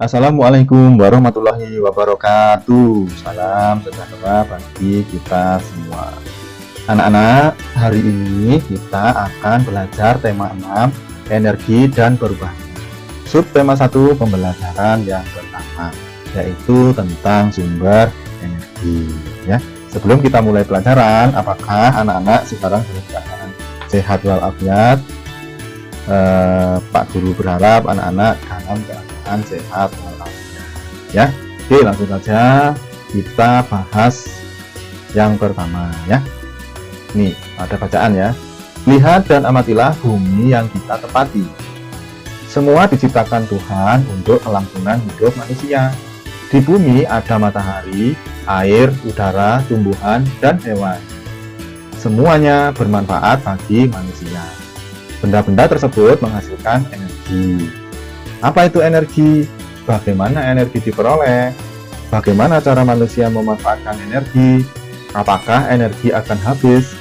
Assalamualaikum warahmatullahi wabarakatuh. Salam sejahtera bagi kita semua. Anak-anak, hari ini kita akan belajar tema 6, energi dan perubahan. Subtema 1 pembelajaran yang pertama, yaitu tentang sumber energi. Ya. Sebelum kita mulai pelajaran, apakah anak-anak sekarang dalam keadaan sehat walafiat? Pak Guru berharap anak-anak dalam keadaan sehat walafiat. Ya, oke, langsung saja kita bahas yang pertama ya. Nih, ada bacaan ya. Lihat dan amatilah bumi yang kita tepati. Semua diciptakan Tuhan untuk kelangsungan hidup manusia. Di bumi ada matahari, air, udara, tumbuhan, dan hewan. Semuanya bermanfaat bagi manusia. Benda-benda tersebut menghasilkan energi. Apa itu energi? Bagaimana energi diperoleh? Bagaimana cara manusia memanfaatkan energi? Apakah energi akan habis?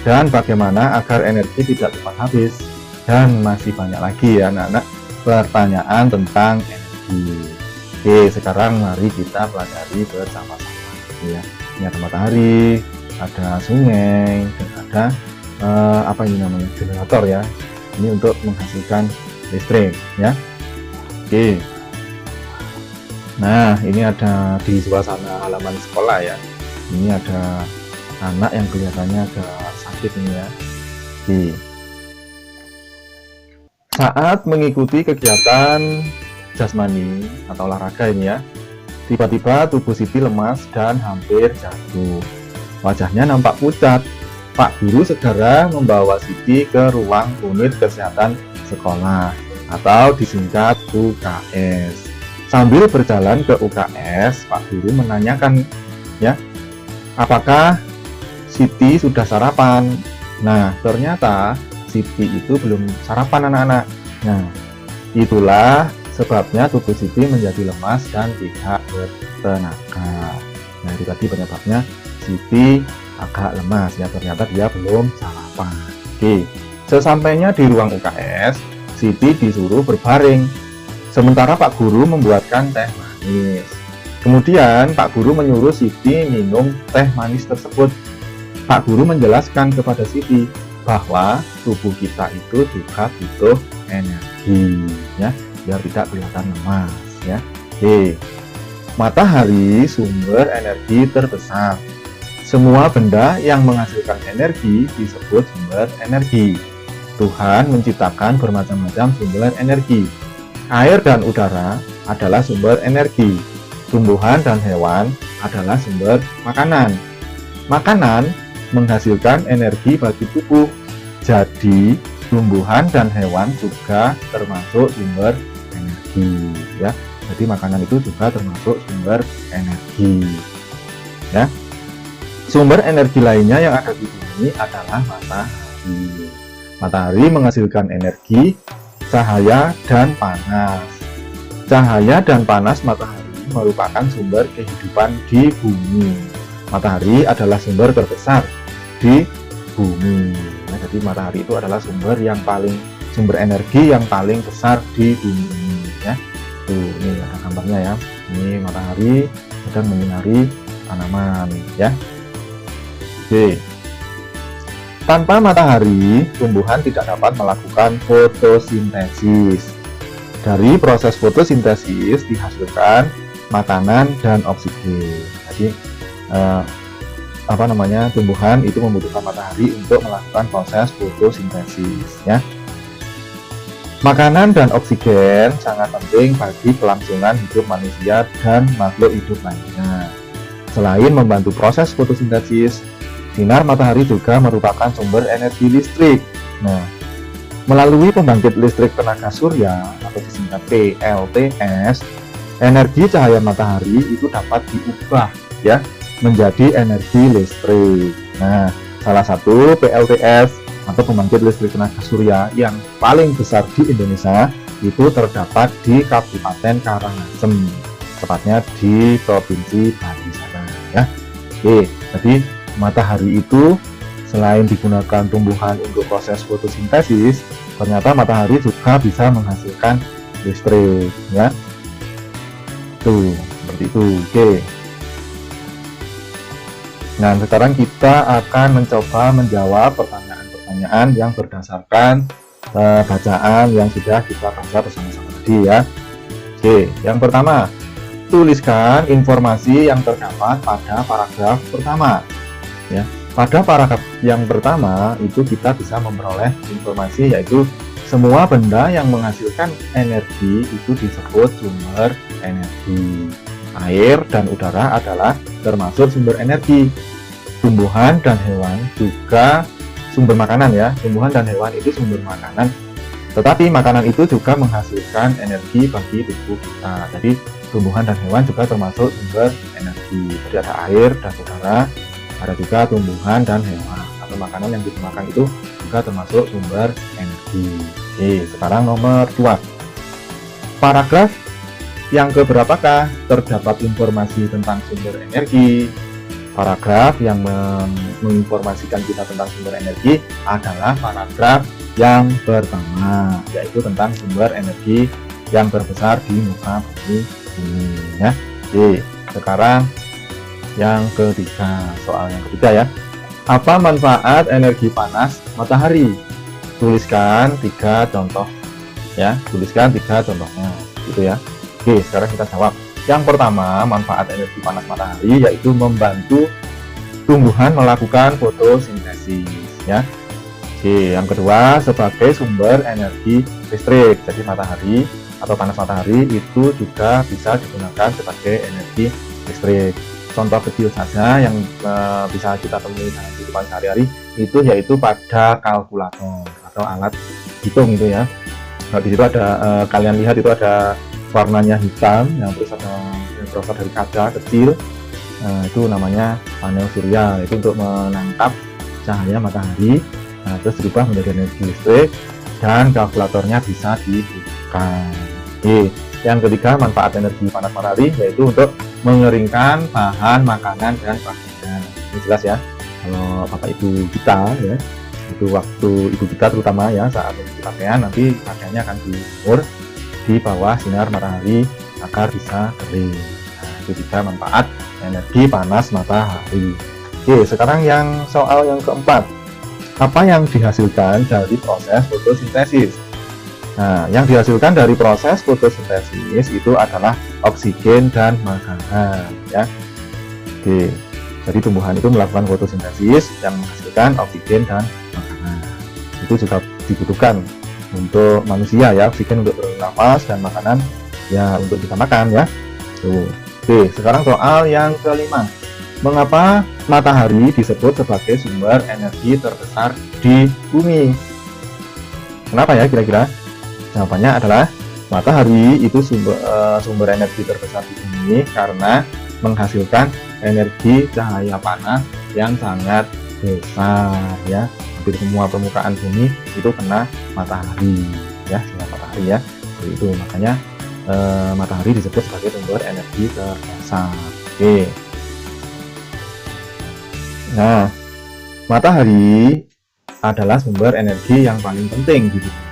Dan bagaimana agar energi tidak cepat habis? Dan masih banyak lagi ya anak-anak pertanyaan tentang energi. Oke, sekarang mari kita pelajari bersama-sama ya. Ini ada matahari, ada sungai, dan ada apa ini namanya, generator ya. Ini untuk menghasilkan listrik ya. Oke, nah ini ada di suasana halaman sekolah ya. Ini ada anak yang kelihatannya agak sakit ini ya. Oke, saat mengikuti kegiatan jasmani atau olahraga ini ya, tiba-tiba tubuh Siti lemas dan hampir jatuh. Wajahnya nampak pucat. Pak Guru segera membawa Siti ke ruang unit kesehatan sekolah atau disingkat UKS. Sambil berjalan ke UKS, Pak Guru menanyakan ya, apakah Siti sudah sarapan? Nah, ternyata Siti itu belum sarapan anak-anak. Nah, itulah sebabnya tubuh Siti menjadi lemas dan tidak bertenaga. Nah, itu tadi penyebabnya Siti agak lemas ya, ternyata dia belum sarapan. Oke, sesampainya di ruang UKS, Siti disuruh berbaring sementara Pak Guru membuatkan teh manis. Kemudian Pak Guru menyuruh Siti minum teh manis tersebut. Pak Guru menjelaskan kepada Siti bahwa tubuh kita itu juga butuh energi ya, biar tidak kelihatan lemas ya. Oke, matahari sumber energi terbesar. Semua benda yang menghasilkan energi disebut sumber energi. Tuhan menciptakan bermacam-macam sumber energi. Air dan udara adalah sumber energi. Tumbuhan dan hewan adalah sumber makanan. Makanan menghasilkan energi bagi tubuh. Jadi, tumbuhan dan hewan juga termasuk sumber energi ya. Jadi makanan itu juga termasuk sumber energi. Ya. Sumber energi lainnya yang ada di bumi adalah matahari. Matahari menghasilkan energi, cahaya, dan panas. Cahaya dan panas matahari merupakan sumber kehidupan di bumi. Matahari adalah sumber terbesar di bumi. Nah, jadi matahari itu adalah sumber energi yang paling besar di bumi ini ya. Tuh, ini ada gambarnya ya. Ini matahari sedang menyinari tanaman ya. Oke. Tanpa matahari, tumbuhan tidak dapat melakukan fotosintesis. Dari proses fotosintesis dihasilkan makanan dan oksigen. Jadi tumbuhan itu membutuhkan matahari untuk melakukan proses fotosintesis ya. Makanan dan oksigen sangat penting bagi kelangsungan hidup manusia dan makhluk hidup lainnya. Selain membantu proses fotosintesis, sinar matahari juga merupakan sumber energi listrik. Nah, melalui pembangkit listrik tenaga surya atau disingkat PLTS, energi cahaya matahari itu dapat diubah ya menjadi energi listrik. Nah, salah satu PLTS atau pembangkit listrik tenaga surya yang paling besar di Indonesia itu terdapat di Kabupaten Karangasem, tepatnya di Provinsi Bali sana ya. Oke, jadi matahari itu selain digunakan tumbuhan untuk proses fotosintesis, ternyata matahari juga bisa menghasilkan listrik ya. Tuh, seperti itu. Oke. Nah, sekarang kita akan mencoba menjawab pertanyaan-pertanyaan yang berdasarkan bacaan yang sudah kita baca bersama-sama tadi ya. Oke, yang pertama, tuliskan informasi yang terdapat pada paragraf pertama. Ya, pada paragraf yang pertama itu kita bisa memperoleh informasi yaitu semua benda yang menghasilkan energi itu disebut sumber energi. Air dan udara adalah termasuk sumber energi. Tumbuhan dan hewan juga sumber makanan ya. Tumbuhan dan hewan itu sumber makanan. Tetapi makanan itu juga menghasilkan energi bagi tubuh kita. Jadi tumbuhan dan hewan juga termasuk sumber energi. Jadi ada air dan udara, ada juga tumbuhan dan hewan atau makanan yang kita makan itu juga termasuk sumber energi. Oke, sekarang nomor 2. Paragraf yang keberapakah terdapat informasi tentang sumber energi? Paragraf yang menginformasikan kita tentang sumber energi adalah paragraf yang pertama, yaitu tentang sumber energi yang terbesar di muka bumi ini ya. Oke, sekarang yang ketiga, soal yang ketiga ya. Apa manfaat energi panas matahari? Tuliskan 3 contoh ya, tuliskan 3 contohnya gitu ya. Oke, sekarang kita jawab. Yang pertama, manfaat energi panas matahari yaitu membantu tumbuhan melakukan fotosintesis ya. Oke, yang kedua, sebagai sumber energi listrik. Jadi matahari atau panas matahari itu juga bisa digunakan sebagai energi listrik. Contoh kecil saja yang bisa kita temui dalam kehidupan sehari-hari itu yaitu pada kalkulator atau alat hitung itu ya. Nah, di situ ada kalian lihat itu ada warnanya hitam yang berasal dari kaca kecil. Itu namanya panel surya, itu untuk menangkap cahaya matahari. Nah, terus berubah menjadi energi listrik dan kalkulatornya bisa dibuka. Oke, yang ketiga, manfaat energi panas matahari yaitu untuk mengeringkan bahan makanan dan pakaian. Ini jelas ya, kalau bapak ibu kita ya, itu waktu ibu kita terutama ya saat mencuci pakaian nanti pakaiannya akan dijemur di bawah sinar matahari agar bisa kering. Nah, itu juga manfaat energi panas matahari. Oke, sekarang yang soal yang keempat. Apa yang dihasilkan dari proses fotosintesis? Nah, yang dihasilkan dari proses fotosintesis itu adalah oksigen dan makanan ya. Oke, jadi tumbuhan itu melakukan fotosintesis yang menghasilkan oksigen dan makanan. Itu juga dibutuhkan untuk manusia ya, oksigen untuk bernafas dan makanan ya untuk kita makan ya. Tuh. Oke, sekarang soal yang kelima. Mengapa matahari disebut sebagai sumber energi terbesar di bumi? Kenapa ya kira-kira? Jawabannya adalah matahari itu sumber energi terbesar di bumi karena menghasilkan energi cahaya panas yang sangat besar ya. Hampir semua permukaan bumi itu kena matahari ya, sinar matahari ya. Jadi itu makanya matahari disebut sebagai sumber energi terbesar. Oke. Nah, matahari adalah sumber energi yang paling penting di bumi.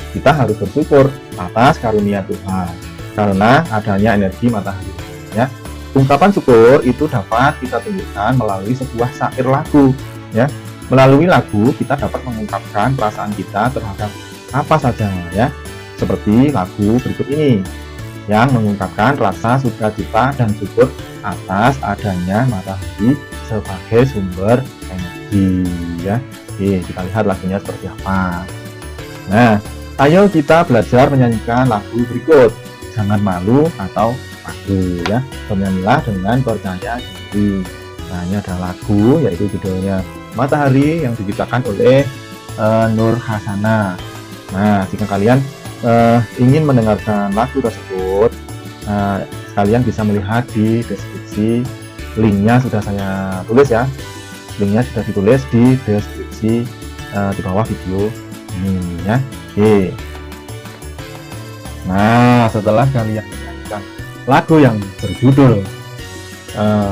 Kita harus bersyukur atas karunia Tuhan karena adanya energi matahari ya. Ungkapan syukur itu dapat kita tunjukkan melalui sebuah syair lagu ya. Melalui lagu kita dapat mengungkapkan perasaan kita terhadap apa saja ya. Seperti lagu berikut ini yang mengungkapkan rasa sukacita dan syukur atas adanya matahari sebagai sumber energi ya. Oke, kita lihat lagunya seperti apa. Nah, ayo kita belajar menyanyikan lagu berikut. Jangan malu atau ragu ya. Bernyanyilah dengan percaya diri. Nah, ini ada lagu yaitu judulnya Matahari yang diciptakan oleh Nur Hasana. Nah, jika kalian ingin mendengarkan lagu tersebut, kalian bisa melihat di deskripsi. Linknya sudah saya tulis ya. Linknya sudah ditulis di deskripsi di bawah video ini ya. Oke. Nah, setelah kalian menyanyikan lagu yang berjudul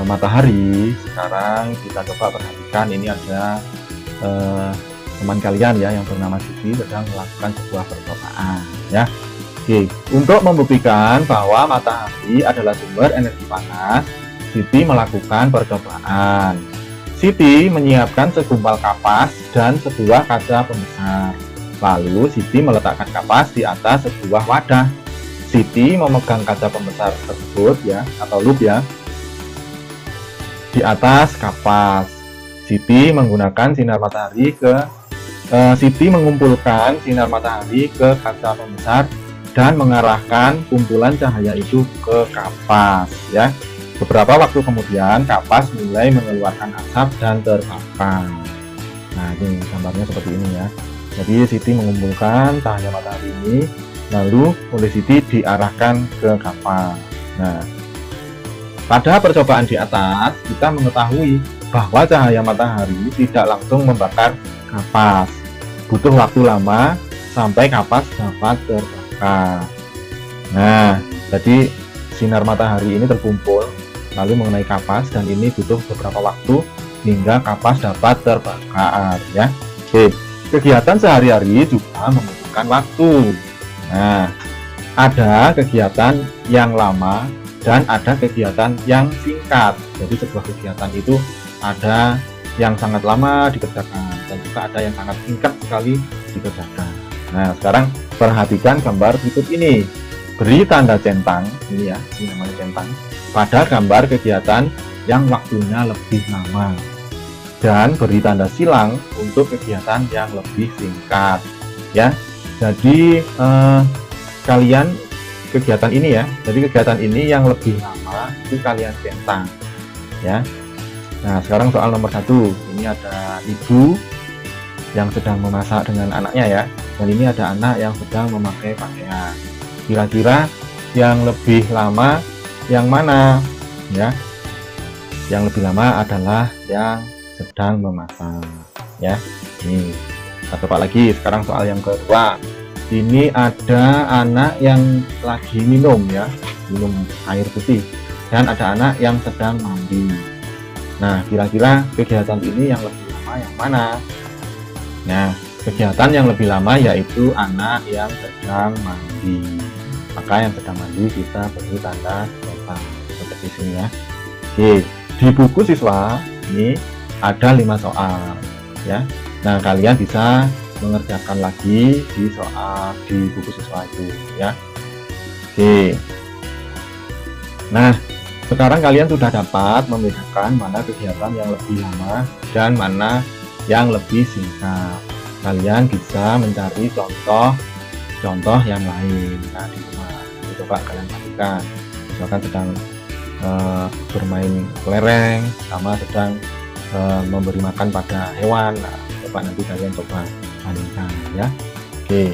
Matahari, sekarang kita coba perhatikan ini ada teman kalian ya yang bernama Siti sedang melakukan sebuah percobaan ya. Oke, untuk membuktikan bahwa matahari adalah sumber energi panas, Siti melakukan percobaan. Siti menyiapkan segumpal kapas dan sebuah kaca pembesar. Lalu Siti meletakkan kapas di atas sebuah wadah. Siti memegang kaca pembesar tersebut ya, atau loop ya, di atas kapas. Siti menggunakan sinar matahari Siti mengumpulkan sinar matahari ke kaca pembesar dan mengarahkan kumpulan cahaya itu ke kapas ya. Beberapa waktu kemudian kapas mulai mengeluarkan asap dan terbakar. Nah, ini gambarnya seperti ini ya. Jadi Siti mengumpulkan cahaya matahari ini, lalu oleh Siti diarahkan ke kapas. Nah, pada percobaan di atas kita mengetahui bahwa cahaya matahari tidak langsung membakar kapas. Butuh waktu lama sampai kapas dapat terbakar. Nah, jadi sinar matahari ini terkumpul lalu mengenai kapas, dan ini butuh beberapa waktu hingga kapas dapat terbakar ya. Oke, kegiatan sehari-hari juga membutuhkan waktu. Nah, ada kegiatan yang lama dan ada kegiatan yang singkat. Jadi sebuah kegiatan itu ada yang sangat lama dikerjakan dan juga ada yang sangat singkat sekali dikerjakan. Nah, sekarang perhatikan gambar berikut ini. Beri tanda centang, ini ya, ini namanya centang, pada gambar kegiatan yang waktunya lebih lama, dan beri tanda silang untuk kegiatan yang lebih singkat ya. Jadi kalian kegiatan ini ya, jadi kegiatan ini yang lebih lama itu kalian centang ya. Nah, sekarang soal nomor 1. Ini ada ibu yang sedang memasak dengan anaknya ya, dan ini ada anak yang sedang memakai pakaian. Kira-kira yang lebih lama yang mana ya? Yang lebih lama adalah yang sedang memasak ya. Nih, kita coba lagi. Sekarang soal yang kedua. Ini ada anak yang lagi minum ya, minum air putih, dan ada anak yang sedang mandi. Nah, kira-kira kegiatan ini yang lebih lama yang mana? Nah, kegiatan yang lebih lama yaitu anak yang sedang mandi. Maka yang sedang mandi kita beri tanda centang seperti sini ya. Oke, di buku siswa ini ada 5 soal ya. Nah, kalian bisa mengerjakan lagi di soal di buku siswa itu ya. Oke. Nah, sekarang kalian sudah dapat membedakan mana kegiatan yang lebih lama dan mana yang lebih singkat. Kalian bisa mencari contoh yang lain. Nah, di rumah coba kalian perhatikan, misalkan sedang bermain kelereng sama sedang memberi makan pada hewan. Nah, coba nanti kalian coba bandingkan ya. Oke.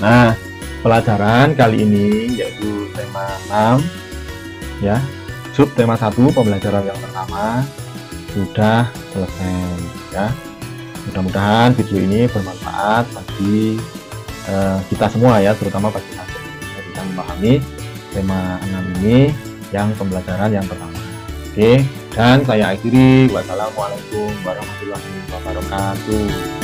Nah, pelajaran kali ini yaitu tema 6 ya. Sub tema 1 pembelajaran yang pertama sudah selesai ya. Mudah-mudahan video ini bermanfaat bagi kita semua ya, terutama bagi kalian bisa memahami tema 6 ini yang pembelajaran yang pertama. Oke, dan saya akhiri. Wassalamualaikum warahmatullahi wabarakatuh.